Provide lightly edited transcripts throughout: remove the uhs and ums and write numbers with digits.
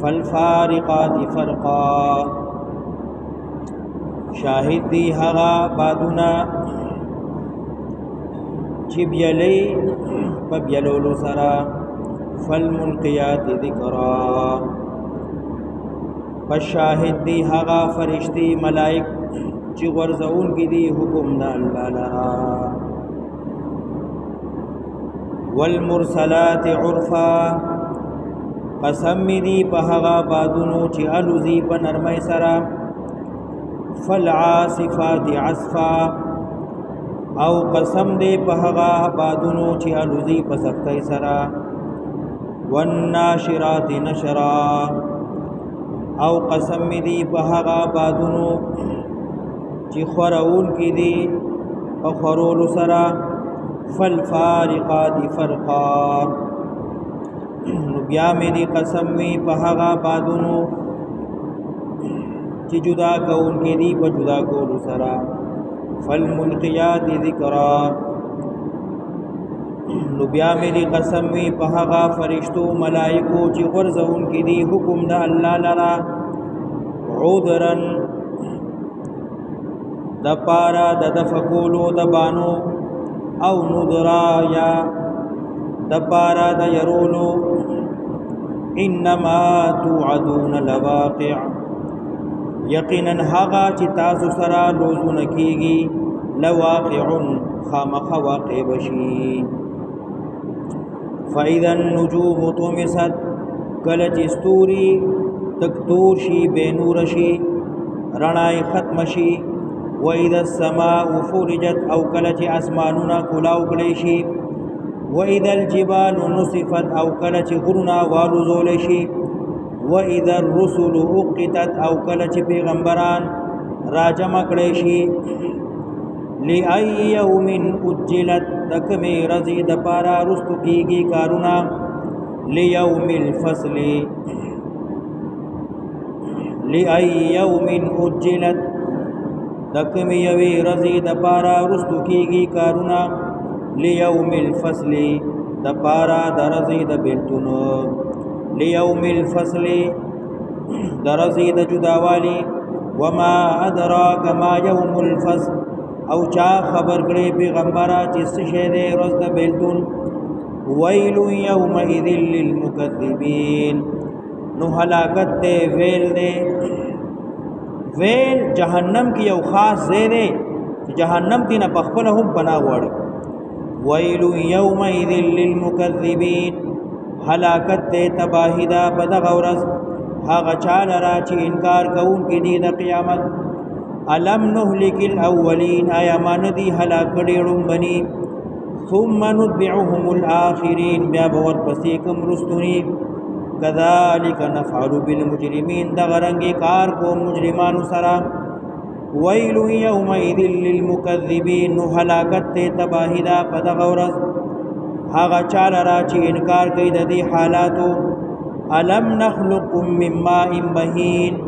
فالفارقات فرقا شاهد دی هغا بادونا چی بیلی پا بیلولو سرا فالملقیات ذکرا فشاهد دی هغا فرشتی ملائک چی غرزون کی دی حکم دا اللہ لرا والمرسلات عرفا قسم دی پا هغا بادونو چی الوزی پا نرمی سرا فالعاصفات عصفا او قسم دی پا هغا بادونو چی الوزی پا سختی سرا والناشرات نشرا او قسم دی پا هغا بادونو چی خورون کی دی پا خورولو سرا فالفارقات فرقا بیا میں دی قسم وی پا هغا بادونو چی جدا کون کی دی پا جدا کولو سرا فالملقیات ذکرا بیا میں دی قسم وی پا هغا فرشتو ملائکو چی غرزون کی دی حکم دا اللہ لرا عودرن دا پارا دا دفکولو دا بانو او ندرا یا دا پارا دا یرولو انما توعدون لواقع یقینا هغا چی تاسو سرا لوزو نکیگی لواقع خامخ واقع بشی فاذا النجوم طمست کلچ استوری تکتور شی بینور شی رنائی ختم شی وَإِذَا السَّمَاءُ فُرِجَتْ او کلچ اسمانونا کلاو کلیشی وَإِذَا الْجِبَالُ نُصِفَتْ او کلچ غرنا والو زولشی وَإِذَا الرُّسُلُ اُقِّتَتْ او کلچ پیغمبران راجم کلیشی لِأَيِّ يَوْمٍ اُجِّلَتْ دکمی رضی دپارا رستو کیگی کارونا لِيَوْمِ الْفَصْلِ لِأَيِّ يَوْمٍ اُجِّلَتْ دکمی یوی رضی دپارا رستو کیگی کارونا لیوم الفصل دپارا درزی د بیلتونو لیوم الفصل درزی د جداوالی وما ادراک ما یوم الفصل او چا خبر کړي پیغمبره چې څه شی دی روز د بیلتون ویل یومئذ للمکذبین نو هلاکت دی ویل دی ویل جہنم کی یو خاص زیدے جہنم تینا پخپلهم بنا وڑ ویل یومئذ للمکذبین ہلاکت دے تباہی دا بدغ ورز هاغ چال را چی انکار کون کی دید قیامت علم نهلک الاولین آیا ما ندی ہلاک ڈیڑم بنی ثم نتبعهم الاخرین بیا بغر پسیکم رستنی كذلك نفعل بالمجرمين دغرنگ کار کو مجرمان سرا ويل يومئذ للمكذبين هلاكت تباهدا پدغورز هاغا چال را چی انکار کئی دی حالاتو الم نخلقكم من ماء مهين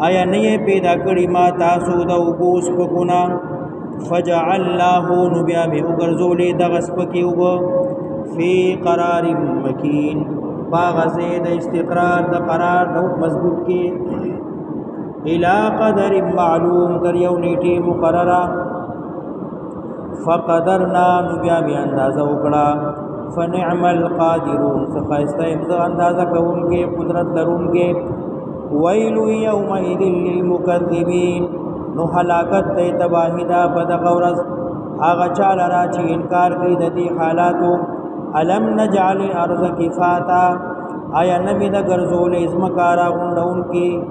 آیا نہیں پیدا کری ما تاسو دو بوس پکنا فجعلناه نبیا میں اگرزولی دغس پکی اوگو فی قرار مکین باغزے د استقرار د قرار د مضبوط کی الى قدر معلوم تر یو نیټه مقرره فقدرنا نبیا می اندازه وکړه فنعم القادرون سخایسته امز اندازه کوونکې قدرت لرونکې ویل یومئذ للمکذبین نو هلاکت ته تباہی دا بدغه ورځ هغه چاله را چې انکار کوي د دې حالاتو علم نجعل الارض کفاتا آیا نبی دا گرزول ازمکارا غندون کی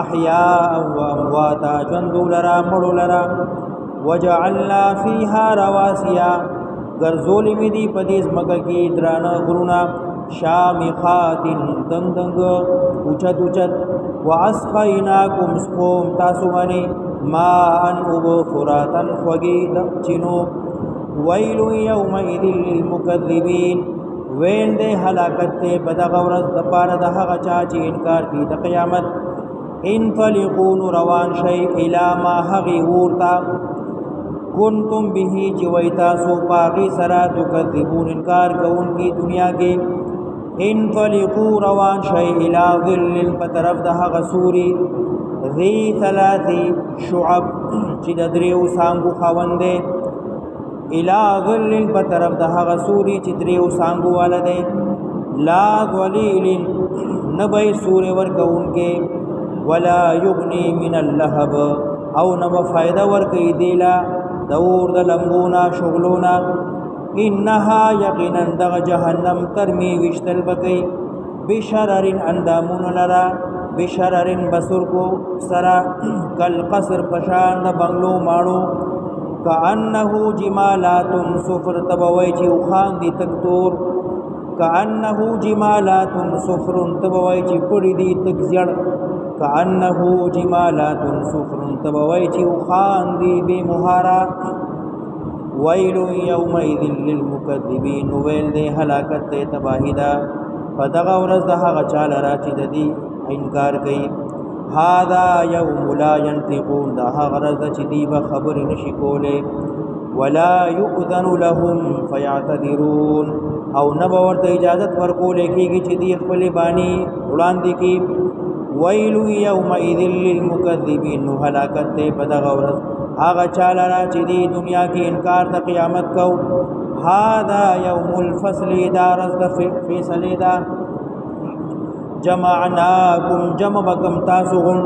احیاء و امواتا جندو لرا مڑو لرا وجعلنا فیها رواسیا گرزول می دی پدیز مکا کی درانا غرونا شامخات دنگدنگ اچت اچت واسقیناکم سقوم تاسوانی ما ان ابو فراتا خوگی چنو ویل یومئذ للمکذبین ویل دے ہلاکت تے بدغورز دپار دہا غچا چی انکار کی دا قیامت انفلقون روان شئی الى ما حقی ورتا کنتم بہی چویتا سو پاقی سرا تکذبون انکار کون کی دنیا کے انطلقوا روان شي الى ظل پترف ده غسوري ذي ثلاث شعب چې د دریو سانګو خوندې الى ظل پترف ده غسوري چې دریو سانګو والده لا ذلیل نبی سور ورکونکې ولا یغنی من اللهب او نو فائدہ ورکې دیلا دور د لمبونا شغلونا انها یقینا دغ جهنم ترمی وشتل بکی بشرر اندامون لرا بشرر بسر کو سرا کل قصر پشان د بنگلو ماړو کانه جمالات صفر تبوي چې خوان دي تکتور کانه جمالات صفر تبوي چې پړي دي تکزړ کانه جمالات صفر تبوي چې خوان دي به مهارا ویل یومئذ للمکذبین ویل دې هلاکت ته تباہی دا فدغه ورځ د هغه چاله را چې د دې انکار کوي هذا یوم لا ينطقون دا هغه ورځ چې دې به خبر نشي کوله ولا یؤذن لهم فيعتذرون او نه به ورته اجازه ورکول کېږي چې دې خپل بانی وړاندې کی ویل یومئذ للمکذبین هلاکت ته فدغه ورځ آغا چالا چی دی دنیا کی انکار دا قیامت کو هذا یوم الفصل دا رزد فیصل دا جمعناکم جمع بکم تاسغن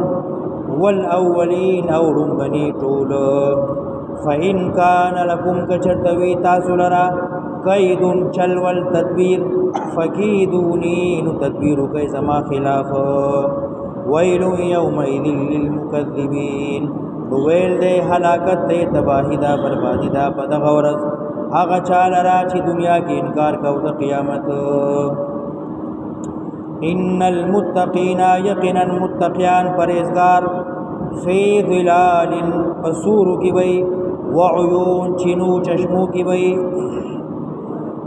والاولین او رنبنی طول فإن کان لکم کچرتوی تاسو لرا قیدن چل والتدبیر فکیدونی نتدبیرو کئی زما خلاف ویل یومئذ للمکذبین ویل دے ہلاکت دے تباہی دا بربادی دا پدغ ورځ هغه چاله را چې دنیا کې انکار کو د قیامت ان المتقین یقینا متقیان پرهیزگار فی ظلال اسور کی وی وعیون چینو چشمو کی وی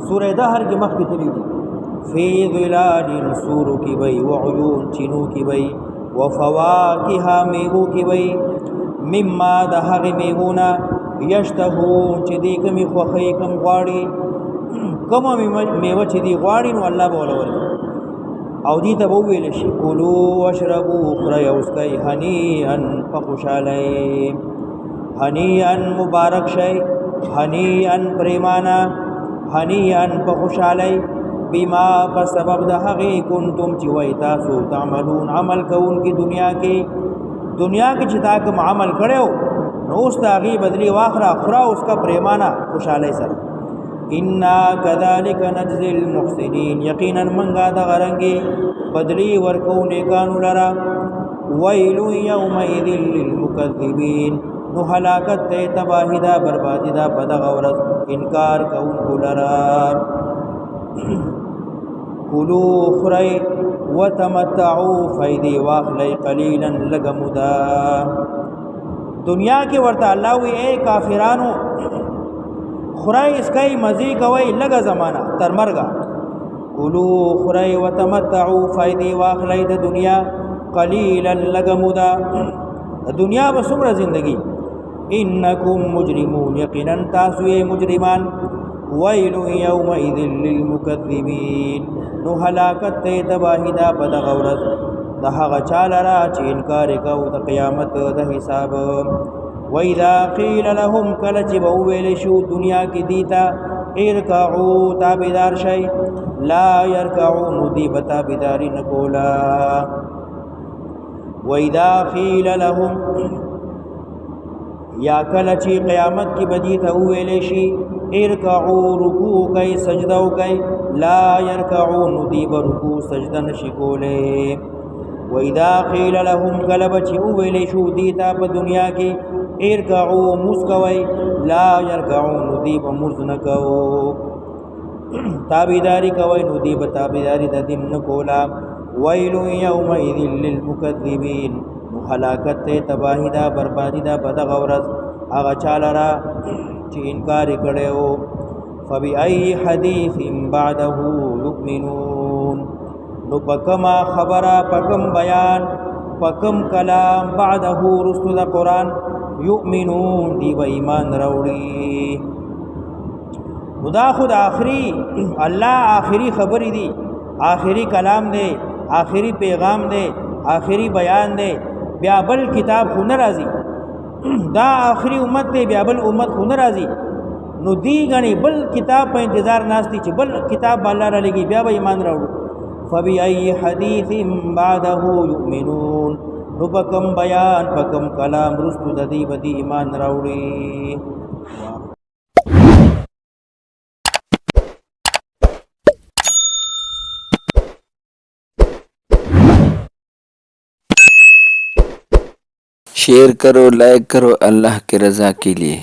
سورہ دهر کې مخکې تللی دي فی ظلال سور کی وی وعیون چینو کی وی وفواکه میوه کی وی مما د هغه میوونه یشتهون چې دې کمی خوخی کم غواړي کوم میوه چې دې غواړي نو الله به ولور او دې ته وویل شي کولو واشربوا خری اوسکای هنیئا فخوشالی هنیئا مبارک شي هنیئا پریمانا هنیئا فخوشالی بما په سبب د هغه کنتم چې وای تاسو تعملون عمل کوون کی دنیا کې چې تا کوم عمل کړو نو اوس دا غي بدلی واخره اخرا اوس کا پریمانا خوشاله سره ان كذلك نجزي المحسنين یقینا منغا د غرنګي بدلی ورکو نیکانو لرا ویل یومئذ للمکذبین نو هلاکت ته تباہی دا بربادی دا بدغ ورځ انکار کوونکو لرا کلو خری وتمتعوا فیدی واخلی قلیلا لگمدا دنیا کې ورته الله وی اے کافرانو خری اسکای مزی کوي لګه زمانہ تر مرګه کلو خری وتمتعوا فیدی واخلی د دنیا قلیلا لگمدا دنیا بسمره زندگی انکم مجرمون یقینا تاسو مجرمان ویل یومئذ للمکذبین نو هلاکت ته تباہی دا بدغ ورځ د هغه چاله را چې انکار کوي د قیامت د حساب واذا قیل لهم کله چې به ویل شو دنیا کې دیتا ارکعوا تابعدار شي لا يركعون دی تابعداري نکولا واذا قیل لهم یا کله چې قیامت کې بدی ته ویل شي ارکعوا رکوع کوي سجده کوي لا يركعون دی رکوع سجده نشي کوله واذا قيل لهم كلب چې ویل شو دیتا په دنیا کې ارکعوا مسکوي لا يركعون دی مرز نکو تابعداري کوي نو دی تابعداري د دین نکولا ويل يومئذ للمكذبين هلاکت ته تباہی دا بربادی دا بدغ ورځ هغه چاله را چې انکار کړو فبأي حديث بعده يؤمنون نو پکما خبره پکم بیان پکم کلام بعده رسول قرآن یؤمنون دی و ایمان راوړي نو دا خود آخری الله آخری خبرې دي آخری کلام دی، آخری پیغام دی، آخری بیان دی، بیا بل کتاب خو نه راځي دا آخری امت دی، بیا بل امت خو نه راځي. نو دی غني بل کتاب په انتظار ناشتي چې بل کتاب الله را لګي بیا به ایمان راوړو. فبأي حديث بعده يؤمنون، نو پکم بیان پکم کلام رستو د دې بدی ایمان راوړي. शेयर करो, लाइक करो अल्लाह की रज़ा के लिए।